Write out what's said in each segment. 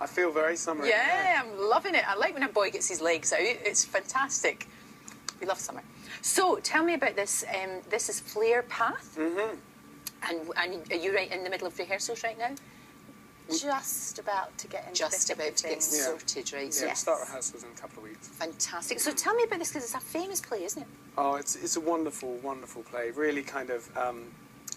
I feel very summery. Yeah, I'm loving it. I like when a boy gets his legs out. It's fantastic. We love summer. So, tell me about this. This is Flare Path. Mm-hmm. And are you right in the middle of rehearsals right now? Just about to get into Just about to get sorted, right? Yeah, we'll start rehearsals in a couple of weeks. Fantastic. So tell me about this, because it's a famous play, isn't it? Oh, it's a wonderful, wonderful play. Really kind of,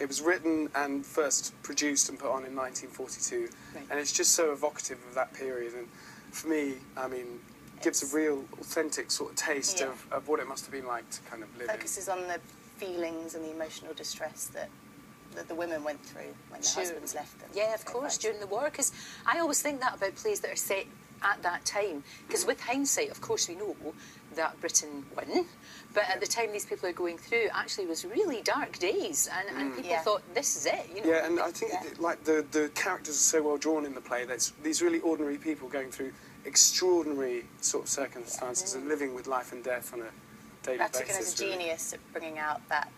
it was written and first produced and put on in 1942. Right. And it's just so evocative of that period. And for me, I mean, gives a real, authentic sort of taste of what it must have been like to kind of live focuses on the feelings and the emotional distress that the women went through when their husbands left them. Yeah, of course, during the war, because I always think that about plays that are set at that time, because with hindsight, of course, we know that Britain won, but at the time these people are going through, actually was really dark days, and people thought, this is it, you know. Yeah, and I think, like, the characters are so well drawn in the play. There's these really ordinary people going through extraordinary sort of circumstances and living with life and death on a daily basis. Vatican is a genius at bringing out that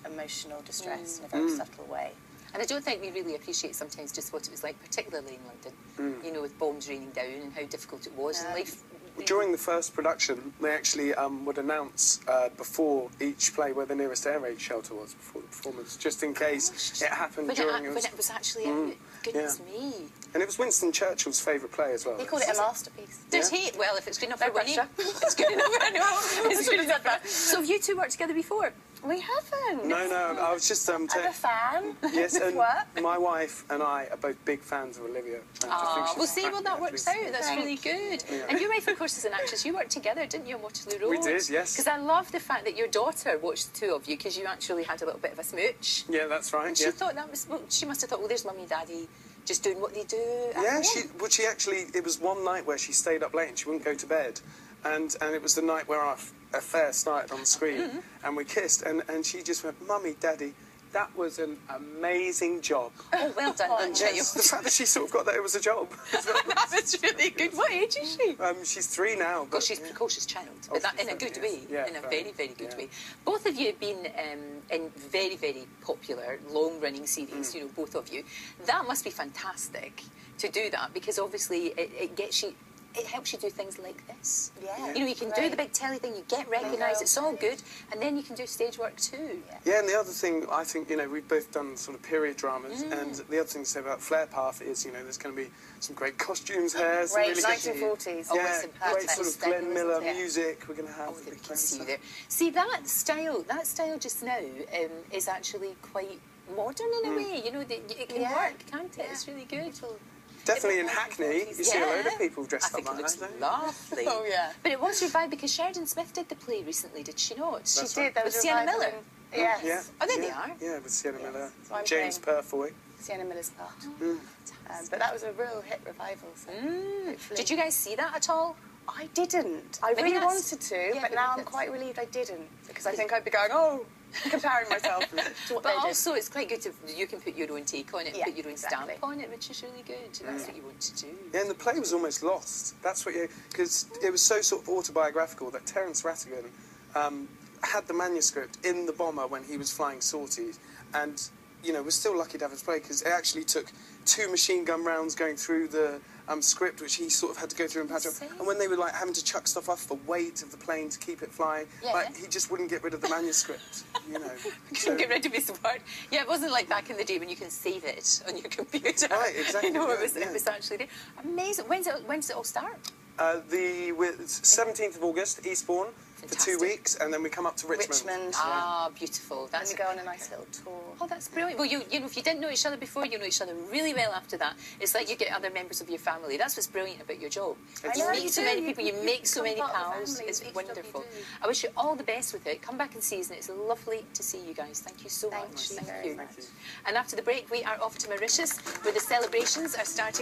emotional distress in a very subtle way. And I don't think we really appreciate sometimes just what it was like, particularly in London, you know, with bombs raining down and how difficult it was in life. During the first production, they actually would announce before each play where the nearest air raid shelter was before the performance, just in case it happened during when it was actually out. Goodness me. And it was Winston Churchill's favourite play as well. He called it a masterpiece. Does he? Well, if it's good enough for Winnie, it's good enough. I know. It's good enough. So have you two worked together before? We haven't. No, I was just... I'm a fan. Yes, and my wife and I are both big fans of Olivia. Well, see, that works out. That's really good. Yeah. And your wife, of course, is an actress. You worked together, didn't you, on Waterloo Road? We did, yes. Because I love the fact that your daughter watched the two of you, because you actually had a little bit of a smooch. Yeah, that's right. And she thought that was... Well, she must have thought, well, there's Mummy and Daddy just doing what they do at home. She actually... It was one night where she stayed up late and she wouldn't go to bed. And it was the night where our affair started on the screen, and we kissed, and she just went, Mummy, Daddy, that was an amazing job. Oh, well done, the fact that she sort of got that it was a job. That was really good. What age is she? She's 3 now. But she's a precocious child, but that in a good way, in a very, very good way. Both of you have been in very, very popular, long-running series, you know, both of you. That must be fantastic to do that, because obviously it gets you... It helps you do things like this. Yeah. You know, you can do the big telly thing, you get recognised, it's all good, and then you can do stage work too. Yeah, and the other thing, I think, you know, we've both done sort of period dramas, and the other thing to say about Flare Path is, you know, there's going to be some great costumes here. Great 1940s. Yeah, great sort of Glenn Miller music we're going to have. Oh, can see there. See, that style just now is actually quite modern in a way. You know, it can work, can't it? It's really good. Definitely in Hackney, you see a load of people dressed up like that. It looks lovely. Oh, yeah. But it was revived because Sheridan Smith did the play recently, did she not? She did. There was with Sienna Miller. Yes. Yeah. Oh, there they are. Yeah, with Sienna Miller, So James Purfoy. Sienna Miller's part. But that was a real hit revival. So Did you guys see that at all? I didn't. I really wanted to, but now I'm quite relieved I didn't, because I think I'd be going, comparing myself to what But they also, it's quite good you can put your own take on it, put your own stamp exactly. on it, which is really good. That's what you want to do. Yeah, and the play was almost lost. That's what because it was so sort of autobiographical that Terence Rattigan had the manuscript in the bomber when he was flying sorties, and you know, was still lucky to have his play, because it actually took 2 machine gun rounds going through the script, which he sort of had to go through and patch up. And when they were like having to chuck stuff off the weight of the plane to keep it flying, he just wouldn't get rid of the manuscript, you know. Couldn't get rid of his word. Yeah, it wasn't like back in the day when you can save it on your computer. Right, exactly. You know, it was actually there. Amazing. When does it all start? The 17th of August, Eastbourne. Fantastic. For 2 weeks, and then we come up to Richmond. Ah, beautiful. And we go on a nice little tour. Oh, that's brilliant. Well, you know, if you didn't know each other before, you know each other really well after that. It's like you get other members of your family. That's what's brilliant about your job. You meet so many people, you make so many pals. It's wonderful. I wish you all the best with it. Come back and see us, and it's lovely to see you guys. Thank you so much. Thank you. And after the break, we are off to Mauritius, where the celebrations are starting.